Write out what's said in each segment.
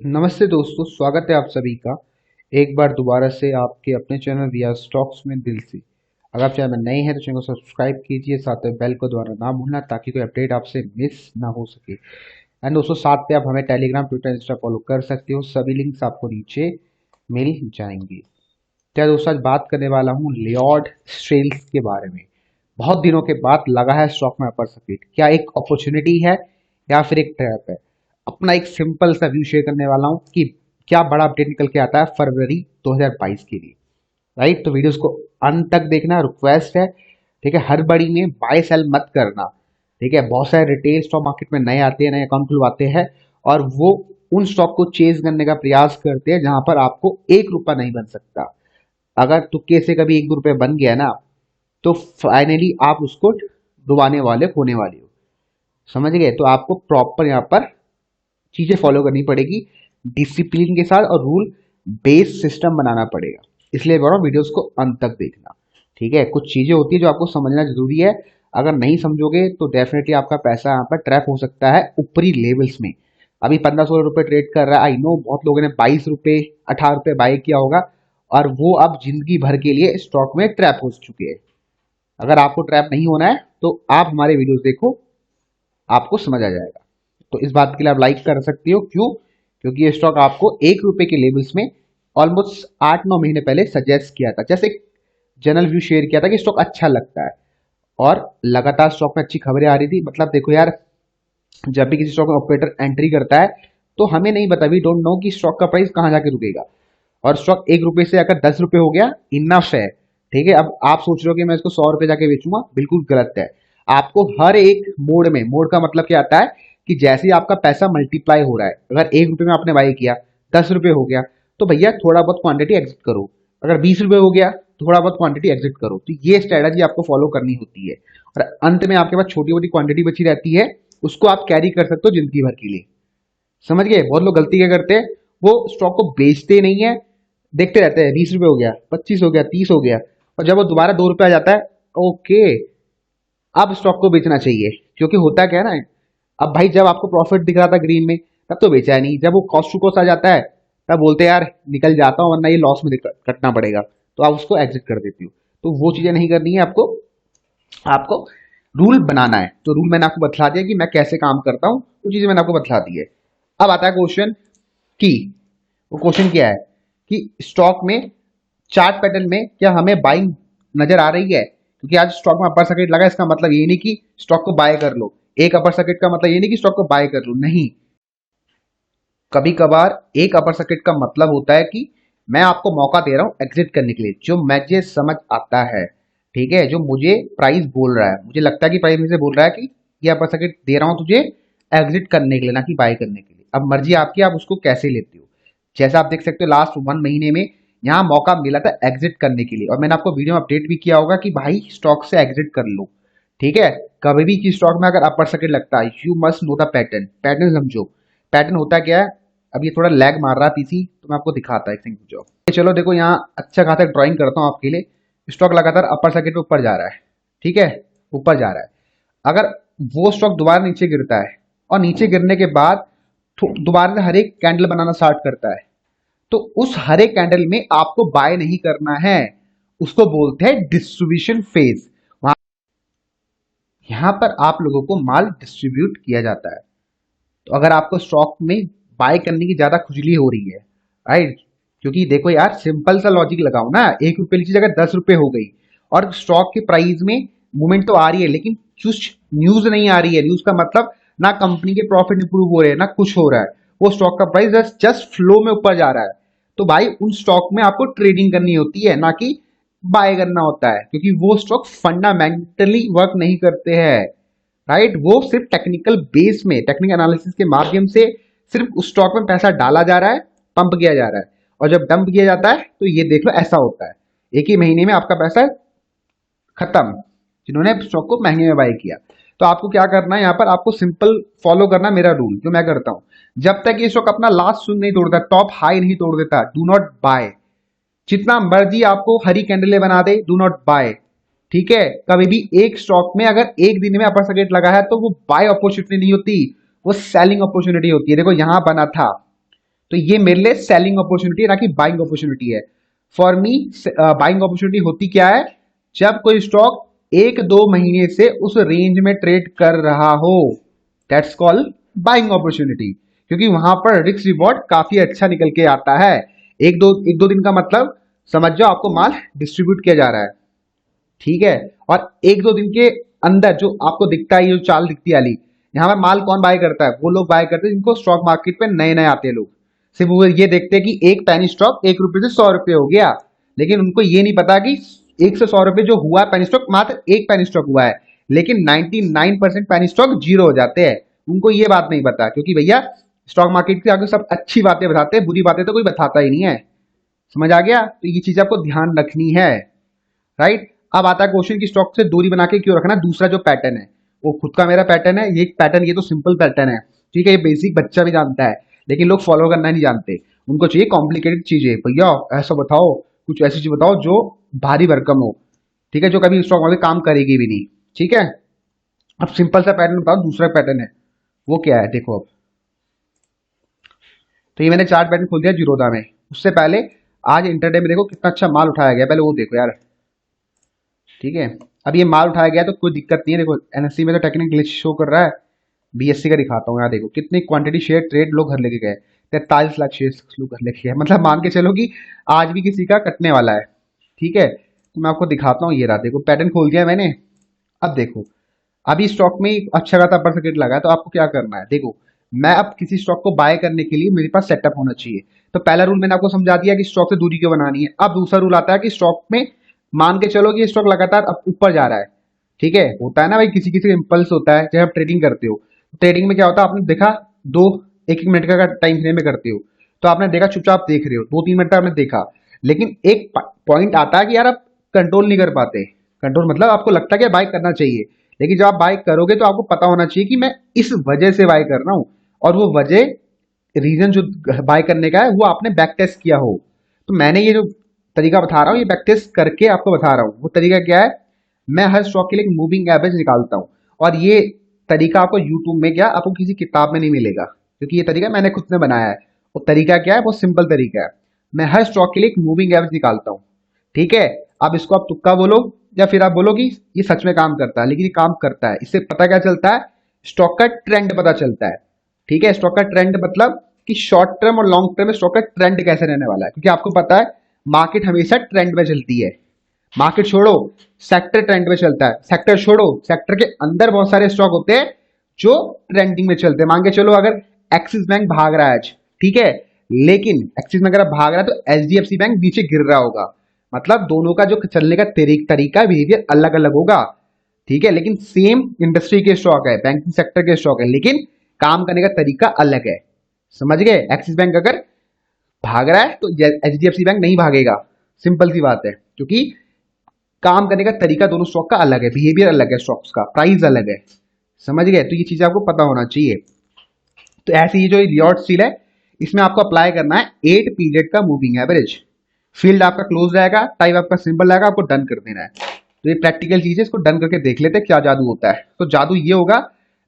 नमस्ते दोस्तों, स्वागत है आप सभी का एक बार दोबारा से आपके अपने चैनल रिया स्टॉक्स में दिल से। अगर आप चैनल में नए हैं तो चैनल को सब्सक्राइब कीजिए, साथ में बेल को दबाना ना भूलना ताकि कोई अपडेट आपसे मिस ना हो सके। एंड दोस्तों, साथ पे आप हमें टेलीग्राम, ट्विटर, इंस्टा फॉलो कर सकते हो। सभी लिंक्स आपको नीचे मिल जाएंगे। क्या दोस्तों, आज बात करने वाला हूँ लियोड सेल्स के बारे में। बहुत दिनों के बाद लगा है स्टॉक में अपर सर्किट। क्या एक अपॉर्चुनिटी है या फिर एक ट्रैप है? अपना एक सिंपल सा व्यू शेयर करने वाला हूँ कि क्या बड़ा अपडेट निकल के आता है फरवरी 2022 के लिए। राइट, तो वीडियोस को अंत तक देखना रिक्वेस्ट है। ठीक है, हर बड़ी में बाय सेल मत करना। ठीक है, बहुत सारे रिटेल स्टॉक मार्केट में नए आते हैं, नए अकाउंट खुलवाते हैं और वो उन स्टॉक को चेज करने का प्रयास करते हैं जहां पर आपको 1 रुपया नहीं बन सकता। अगर तुक्के से कभी 1-2 रुपये बन गया ना, तो फाइनली आप उसको डुबाने वाले होने वाले हो। समझ गए? तो आपको प्रॉपर यहाँ पर चीजें फॉलो करनी पड़ेगी डिसिप्लिन के साथ, और रूल बेस्ड सिस्टम बनाना पड़ेगा। इसलिए बोल रहा हूँ वीडियोस को अंत तक देखना। ठीक है, कुछ चीजें होती है जो आपको समझना जरूरी है। अगर नहीं समझोगे तो डेफिनेटली आपका पैसा यहाँ पर ट्रैप हो सकता है ऊपरी लेवल्स में। अभी 15-16 रुपए ट्रेड कर रहा है, आई नो बहुत लोगों ने 22 रुपए 18 रुपए बाय किया होगा, और वो अब जिंदगी भर के लिए स्टॉक में ट्रैप हो चुके हैं। अगर आपको ट्रैप नहीं होना है तो आप हमारे वीडियोस देखो, आपको समझ आ जाएगा। तो इस बात के लिए आप लाइक कर सकती हो। क्यों? क्योंकि ये स्टॉक आपको 1 रुपए के लेवल्स में ऑलमोस्ट 8-9 महीने पहले सजेस्ट किया था, जैसे जनरल व्यू शेयर किया था कि स्टॉक अच्छा लगता है, और लगातार स्टॉक में अच्छी खबरें आ रही थी। मतलब देखो यार, जब भी किसी स्टॉक में ऑपरेटर एंट्री करता है तो हमें नहीं पता, वी डोंट नो कि स्टॉक का प्राइस कहाँ जाके रुकेगा। और स्टॉक 1 रुपए से अगर 10 रुपए हो गया, इनफ है। ठीक है, अब आप सोच रहे हो कि मैं इसको 100 रुपए जाके बेचूंगा, बिल्कुल गलत है। आपको हर एक मोड में, मोड का मतलब क्या आता है कि जैसे ही आपका पैसा मल्टीप्लाई हो रहा है, अगर 1 रुपए में आपने बाई किया, 10 रुपए हो गया, तो भैया थोड़ा बहुत क्वांटिटी एग्जिट करो। अगर 20 रुपए हो गया, थोड़ा बहुत क्वांटिटी एग्जिट करो। तो ये स्ट्रेटजी आपको फॉलो करनी होती है, और अंत में आपके पास छोटी मोटी क्वांटिटी बची रहती है, उसको आप कैरी कर सकते हो जिंदगी भर के लिए। समझ गए? बहुत लोग गलती क्या करते हैं, वो स्टॉक को बेचते नहीं है, देखते रहते हैं 20 रुपए हो गया, 25 हो गया, 30 हो गया, और जब वो दोबारा 2 रुपए आ जाता है, ओके, अब स्टॉक को बेचना चाहिए। क्योंकि होता क्या है ना, अब भाई जब आपको प्रॉफिट दिख रहा था ग्रीन में, तब तो बेचा नहीं। जब वो कॉस्ट टू कॉस्ट आ जाता है, तब बोलते हैं यार निकल जाता हूँ वरना ये लॉस में कटना पड़ेगा, तो आप उसको एग्जिट कर देती हो। तो वो चीजें नहीं करनी है आपको। आपको रूल बनाना है। तो रूल मैंने आपको बतला दिया कि मैं कैसे काम करता हूँ, वो चीजें मैंने आपको बतला दी है। अब आता है क्वेश्चन की, वो क्वेश्चन क्या है कि स्टॉक में चार्ट पैटर्न में क्या हमें बाइंग नजर आ रही है? क्योंकि आज स्टॉक में अपर सर्किट लगा, इसका मतलब ये नहीं कि स्टॉक को बाय कर लो। एक अपर सर्किट का मतलब ये नहीं कि स्टॉक को बाय कर लो, नहीं। कभी कभार एक अपर सर्किट का मतलब होता है कि मैं आपको मौका दे रहा हूं एग्जिट करने के लिए, जो मुझे समझ आता है। ठीक है, जो मुझे प्राइस बोल रहा है, मुझे लगता है कि प्राइस मुझे बोल रहा है कि ये अपर सर्किट दे रहा हूं तुझे एग्जिट करने के लिए, ना कि बाय करने के लिए। अब मर्जी आपकी, आप उसको कैसे लेते हो। जैसा आप देख सकते हो, लास्ट 1 महीने में यहाँ मौका मिला था एग्जिट करने के लिए, और मैंने आपको वीडियो में अपडेट भी किया होगा कि भाई स्टॉक से एग्जिट कर लो। ठीक है, कभी भी किसी स्टॉक में अगर अपर सर्किट लगता है, you must know the pattern. Pattern समझो। पैटर्न होता क्या है, अब ये थोड़ा लैग मार रहा है पीसी, तो मैं आपको दिखाता है एक सिंगल जॉब। चलो देखो, यहाँ अच्छा खासा ड्राइंग करता हूँ आपके लिए। स्टॉक लगातार अपर सर्किट पे ऊपर जा रहा है। ठीक है, ऊपर जा रहा है। अगर वो स्टॉक दोबारा नीचे गिरता है, और नीचे गिरने के बाद दोबारा से हर एक कैंडल बनाना स्टार्ट करता है, तो उस हर एक कैंडल में आपको बाय नहीं करना है। उसको बोलते हैं डिस्ट्रीब्यूशन फेज। वहां यहां पर आप लोगों को माल डिस्ट्रीब्यूट किया जाता है। तो अगर आपको स्टॉक में बाय करने की ज्यादा खुजली हो रही है, राइट, क्योंकि देखो यार, सिंपल सा लॉजिक लगाओ ना, 1 रुपए की चीज अगर 10 रुपए हो गई, और स्टॉक के प्राइस में मूवमेंट तो आ रही है, लेकिन कुछ न्यूज नहीं आ रही है। न्यूज का मतलब ना कंपनी के प्रॉफिट इंप्रूव हो रहे हैं, ना कुछ हो रहा है, वो स्टॉक का प्राइस जस्ट फ्लो में ऊपर जा रहा है। तो भाई उन स्टॉक में आपको ट्रेडिंग करनी होती है, ना कि बाय करना होता है, क्योंकि वो स्टॉक फंडामेंटली वर्क नहीं करते हैं। राइट, वो सिर्फ टेक्निकल बेस में, टेक्निकल एनालिसिस के माध्यम से सिर्फ उस स्टॉक में पैसा डाला जा रहा है, पंप किया जा रहा है, और जब डंप किया जाता है तो ये देख लो ऐसा होता है, एक ही महीने में आपका पैसा खत्म, जिन्होंने स्टॉक को महंगे में बाय किया। तो आपको क्या करना है, यहाँ पर आपको सिंपल फॉलो करना मेरा रूल, जो मैं करता हूं। जब तक ये स्टॉक अपना लास्ट स्विंग नहीं तोड़ता, टॉप हाई नहीं तोड़ देता, डू नॉट बाय। जितना मर्जी आपको हरी कैंडले बना दे, डू नॉट बाय। ठीक है, कभी भी एक स्टॉक में अगर एक दिन में अपर सर्किट लगा है, तो वो बाय अपॉर्चुनिटी नहीं होती, वो सेलिंग अपॉर्चुनिटी होती है। देखो यहां बना था, तो ये मेरे लिए सेलिंग अपॉर्चुनिटी है, ना कि बाइंग अपॉर्चुनिटी है। फॉर मी बाइंग अपॉर्चुनिटी होती क्या है, जब कोई स्टॉक 1-2 महीने से उस रेंज में ट्रेड कर रहा हो, दैट्स कॉल्ड बाइंग अपॉर्चुनिटी, क्योंकि वहां पर रिस्क रिवॉर्ड काफी अच्छा निकल के आता है। एक दो दिन का मतलब समझ जाओ आपको माल डिस्ट्रीब्यूट किया जा रहा है, ठीक है। और 1-2 दिन के अंदर जो आपको दिखता है, ये जो चाल दिखती है वाली, यहाँ पर माल कौन बाय करता है, वो लोग बाय करते हैं जिनको स्टॉक मार्केट पे नए नए आते हैं लोग। सिर्फ वो ये देखते हैं कि एक पेनी स्टॉक 1 रुपए से 100 रुपए हो गया, लेकिन उनको ये नहीं पता कि 1 से 100 रुपए जो हुआ पेनी स्टॉक, मात्र एक पेनी स्टॉक हुआ है, लेकिन 99% पेनी स्टॉक जीरो हो जाते हैं। उनको ये बात नहीं पता, क्योंकि भैया स्टॉक मार्केट के आगे सब अच्छी बातें बताते हैं, बुरी बातें तो कोई बताता ही नहीं है। समझ आ गया? तो ये चीज आपको ध्यान रखनी है, राइट। अब आता है क्वेश्चन की स्टॉक से दूरी बना के क्यों रखना। दूसरा जो पैटर्न है वो खुद का मेरा पैटर्न है, ये पैटर्न, ये तो सिंपल पैटर्न है, ठीक है, ये बेसिक बच्चा भी जानता है, लेकिन लोग फॉलो करना नहीं जानते। उनको चाहिए कॉम्प्लिकेटेड चीजें, भैया ऐसा बताओ, कुछ ऐसी चीज बताओ जो भारी भरकम हो, ठीक है, जो कभी स्टॉक मार्केट काम करेगी भी नहीं, ठीक है। अब सिंपल सा पैटर्न बताओ, दूसरा पैटर्न है वो क्या है, देखो। अब तो ये मैंने चार्ट पैटर्न खोल दिया जीरोधा में। उससे पहले आज इंटरडे में देखो कितना अच्छा माल उठाया गया, पहले वो देखो यार, ठीक है। अब ये माल उठाया गया तो कोई दिक्कत नहीं है। देखो एनएससी में तो टेक्निकल ग्लिच शो कर रहा है, बीएससी का दिखाता हूँ, यहाँ देखो कितनी क्वांटिटी शेयर ट्रेड लोग घर लेके गए, 43 लाख शेयर लोग घर लेके गए, मतलब मान के चलो कि आज भी किसी का कटने वाला है, ठीक है। तो मैं आपको दिखाता हूँ, ये रहा, देखो पैटर्न खोल दिया मैंने। अब देखो अभी स्टॉक में अच्छा खासा अपर सर्किट लगा है, तो आपको क्या करना है, देखो मैं अब किसी स्टॉक को बाय करने के लिए मेरे पास सेटअप होना चाहिए। तो पहला रूल मैंने आपको समझा दिया कि स्टॉक से दूरी क्यों बनानी है। अब दूसरा रूल आता है कि स्टॉक में मान के चलो कि ये स्टॉक लगातार अब ऊपर जा रहा है, ठीक है, होता है ना भाई, किसी किसी का इंपल्स होता है, जब आप ट्रेडिंग करते हो। ट्रेडिंग में क्या होता है, आपने देखा दो एक एक मिनट का टाइम फ्रेम में करते हो, तो आपने देखा चुपचाप देख रहे हो, 2-3 मिनट का आपने देखा, लेकिन एक पॉइंट आता है कि यार आप कंट्रोल नहीं कर पाते। कंट्रोल मतलब आपको लगता है कि बाय करना चाहिए, लेकिन जब आप बाय करोगे तो आपको पता होना चाहिए कि मैं इस वजह से बाय कर रहा हूं, और वो वजह, रीजन जो बाय करने का है वो आपने बैक टेस्ट किया हो। तो मैंने ये जो तरीका बता रहा हूँ, ये बैक टेस्ट करके आपको बता रहा हूँ। वो तरीका क्या है, मैं हर स्टॉक के लिए एक मूविंग एवरेज निकालता हूँ, और ये तरीका आपको यूट्यूब में क्या, आपको किसी किताब में नहीं मिलेगा, क्योंकि ये तरीका मैंने खुद ने बनाया है। वो तरीका क्या है, बहुत सिंपल तरीका है। मैं हर स्टॉक के लिए एक मूविंग एवरेज निकालता हूँ, ठीक है। अब इसको आप तुक्का बोलो या फिर आप बोलो कि ये सच में काम करता है, लेकिन ये काम करता है। इससे पता क्या चलता है, स्टॉक का ट्रेंड पता चलता है, ठीक है। स्टॉक का ट्रेंड मतलब कि शॉर्ट टर्म और लॉन्ग टर्म में स्टॉक का ट्रेंड कैसे रहने वाला है, क्योंकि आपको पता है मार्केट हमेशा ट्रेंड में चलती है। मार्केट छोड़ो, सेक्टर ट्रेंड में चलता है। सेक्टर छोड़ो, सेक्टर के अंदर बहुत सारे स्टॉक होते हैं जो ट्रेंडिंग में चलते हैं। मान के चलो अगर एक्सिस बैंक भाग रहा है आज, ठीक है, लेकिन एक्सिस बैंक अगर भाग रहा है तो एचडीएफसी बैंक नीचे गिर रहा होगा, मतलब दोनों का जो चलने का तरीका, बिहेवियर अलग अलग होगा, ठीक है। लेकिन सेम इंडस्ट्री के स्टॉक है, बैंकिंग सेक्टर के स्टॉक है, लेकिन काम करने का तरीका अलग है। समझ गए? एक्सिस बैंक अगर भाग रहा है तो एचडीएफसी बैंक नहीं भागेगा, सिंपल सी बात है, क्योंकि काम करने का तरीका दोनों स्टॉक का अलग है, बिहेवियर अलग है, स्टॉक्स का प्राइस अलग है। समझ गए? तो ये चीजें आपको पता होना चाहिए। तो ऐसे ही जो रिवॉर्ड स्टील है, इसमें आपको अप्लाई करना है 8 पीरियड का मूविंग एवरेज। फील्ड आपका क्लोज रहेगा, टाइप आपका सिंपल रहेगा, आपको डन कर देना है। तो ये प्रैक्टिकल चीज है, इसको डन करके देख लेते हैं क्या जादू होता है। तो जादू ये होगा,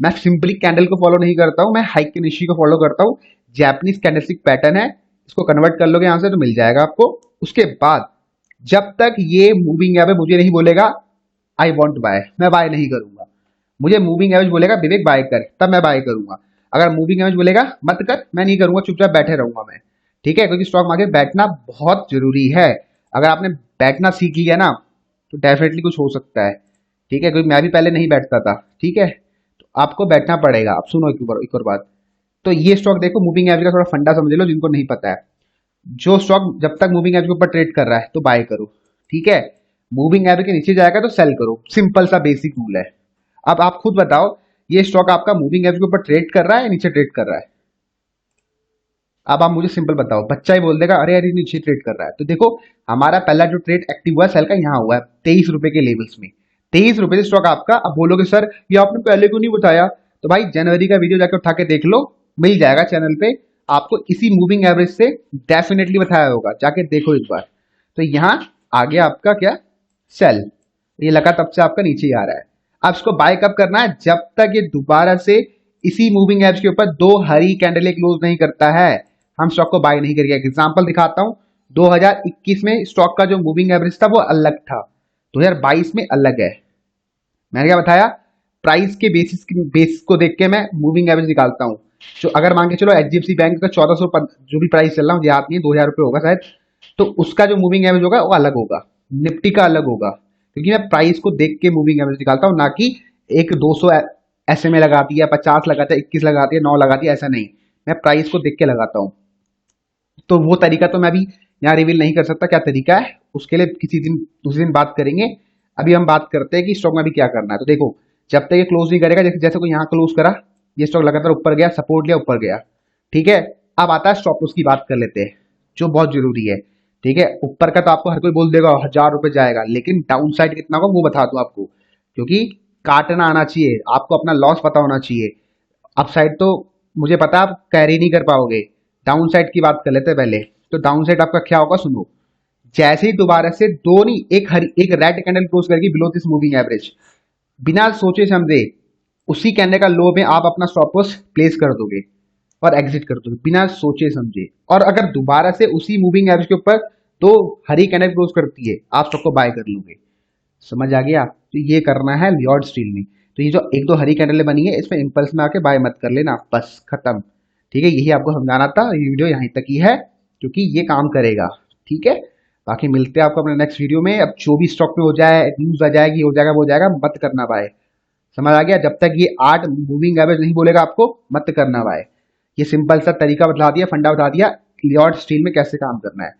मैं सिंपली कैंडल को फॉलो नहीं करता हूं, मैं हाइक के निशी को फॉलो करता हूं। जैपनीज कैंडलस्टिक पैटर्न है, इसको कन्वर्ट कर लोगे यहां से तो मिल जाएगा आपको। उसके बाद जब तक ये मूविंग एवरेज मुझे नहीं बोलेगा आई वॉन्ट बाय, मैं बाय नहीं करूंगा। मुझे मूविंग एवरेज बोलेगा विवेक बाय कर, तब मैं बाय करूंगा। अगर मूविंग एवरेज बोलेगा मत कर, मैं नहीं करूंगा, चुपचाप बैठे रहूंगा मैं, ठीक है। क्योंकि स्टॉक मार्केट बैठना बहुत जरूरी है। अगर आपने बैठना सीख लिया ना तो डेफिनेटली कुछ हो सकता है, ठीक है। क्योंकि मैं भी पहले नहीं बैठता था, ठीक है, तो आपको बैठना पड़ेगा। अब सुनो एक और बात, तो ये स्टॉक देखो, मूविंग एवरेज का थोड़ा फंडा समझ लो जिनको नहीं पता है। जो स्टॉक जब तक मूविंग एवरेज के ऊपर ट्रेड कर रहा है तो बाय करो, ठीक है। मूविंग एवरेज के नीचे जाएगा तो सेल करो, सिंपल सा बेसिक रूल है। अब आप खुद बताओ, ये स्टॉक आपका मूविंग एवरेज के ऊपर ट्रेड कर रहा है या नीचे ट्रेड कर रहा है? अब आप मुझे सिंपल बताओ, बच्चा ही बोल देगा अरे यार नीचे ट्रेड कर रहा है। तो देखो हमारा पहला जो ट्रेड एक्टिव हुआ है सेल का, यहाँ हुआ है 23 रुपए के लेवल्स में। 23 रुपए से स्टॉक आपका। अब बोलोगे सर ये आपने पहले क्यों नहीं बताया, तो भाई जनवरी का वीडियो जाकर उठा के देख लो, मिल जाएगा चैनल पे आपको। इसी मूविंग एवरेज से डेफिनेटली बताया होगा, जाके देखो एक बार। तो यहाँ आ गया आपका क्या, सेल। ये लगा तब से आपका नीचे ही आ रहा है। अब इसको बाय कब करना है, जब तक ये दोबारा से इसी मूविंग एवरेज के ऊपर 2 हरी कैंडलें क्लोज नहीं करता है। हम स्टॉक को बाय नहीं करेंगे। एग्जांपल दिखाता हूं, 2021 में स्टॉक का जो मूविंग एवरेज था वो अलग था, 2022 में अलग है। मैंने क्या बताया, प्राइस के बेसिस को देख के मैं मूविंग एवरेज निकालता हूँ। जो अगर मान के चलो एचडीएफसी बैंक का 1400 जो भी प्राइस चल रहा है, याद नहीं, 2000 रुपये होगा शायद, तो उसका जो मूविंग एवरेज होगा वो अलग होगा, निफ्टी का अलग होगा, क्योंकि मैं प्राइस को देख के मूविंग एवरेज निकालता हूँ, ना कि एक 200 SMA लगा दिया, 50 लगा दिया, 21 लगा दिया, 9 लगा दिया, ऐसा नहीं। मैं प्राइस को देख के लगाता हूँ। तो वो तरीका तो मैं अभी यहाँ रिवील नहीं कर सकता क्या तरीका है, उसके लिए किसी दिन दूसरे दिन बात करेंगे। अभी हम बात करते हैं कि स्टॉक में अभी क्या करना है। तो देखो, जब तक ये क्लोज नहीं करेगा, जैसे कोई यहाँ क्लोज करा, ये स्टॉक लगातार ऊपर गया, सपोर्ट लिया, ऊपर गया, ठीक है। अब आता है स्टॉप लॉस की बात कर लेते हैं, जो बहुत जरूरी है, ठीक है। ऊपर का तो आपको हर कोई बोल देगा 1000 रुपये जाएगा, लेकिन डाउन साइड कितना होगा वो बता दूं आपको, क्योंकि काटना आना चाहिए आपको, अपना लॉस पता होना चाहिए। अपसाइड तो मुझे पता है आप कैरी नहीं कर पाओगे, डाउन साइड की बात कर लेते हैं पहले। तो डाउन साइड आपका क्या होगा सुनो, जैसे ही दोबारा से दो नहीं एक रेड कैंडल क्लोज करेगी बिलो दिस मूविंग एवरेज, बिना सोचे समझे उसी कैंडल का लो में आप अपना स्टॉप लॉस प्लेस कर दोगे और एग्जिट कर दोगे बिना सोचे समझे। और अगर दोबारा से उसी मूविंग एवरेज के ऊपर दो हरी कैंडल क्लोज करती है, आप स्टॉक को बाय कर लोगे। समझ आ गया? तो ये करना है लियोड स्टील में। तो ये जो एक दो हरी कैंडल बनी है, इसमें इंपल्स में आके बाय मत कर लेना, बस खत्म। ठीक है, यही आपको समझाना था। ये वीडियो यहीं तक ही है, क्योंकि ये काम करेगा। ठीक है, बाकी मिलते हैं आपको अपने नेक्स्ट वीडियो में। अब जो भी स्टॉक में हो जाए, न्यूज आ जाएगी, हो जाएगा, वो हो जाएगा, मत करना बाय। समझ आ गया? जब तक ये 8 मूविंग एवरेज नहीं बोलेगा आपको, मत करना बाय। ये सिंपल सा तरीका बता दिया, फंडा बता दिया लियोड स्टील में कैसे काम करना है।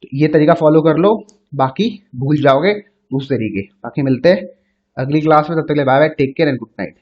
तो ये तरीका फॉलो कर लो, बाकी भूल जाओगे दूसरे तरीके। बाकी मिलते हैं अगली क्लास में, तब तक के लिए bye bye, take care and good night.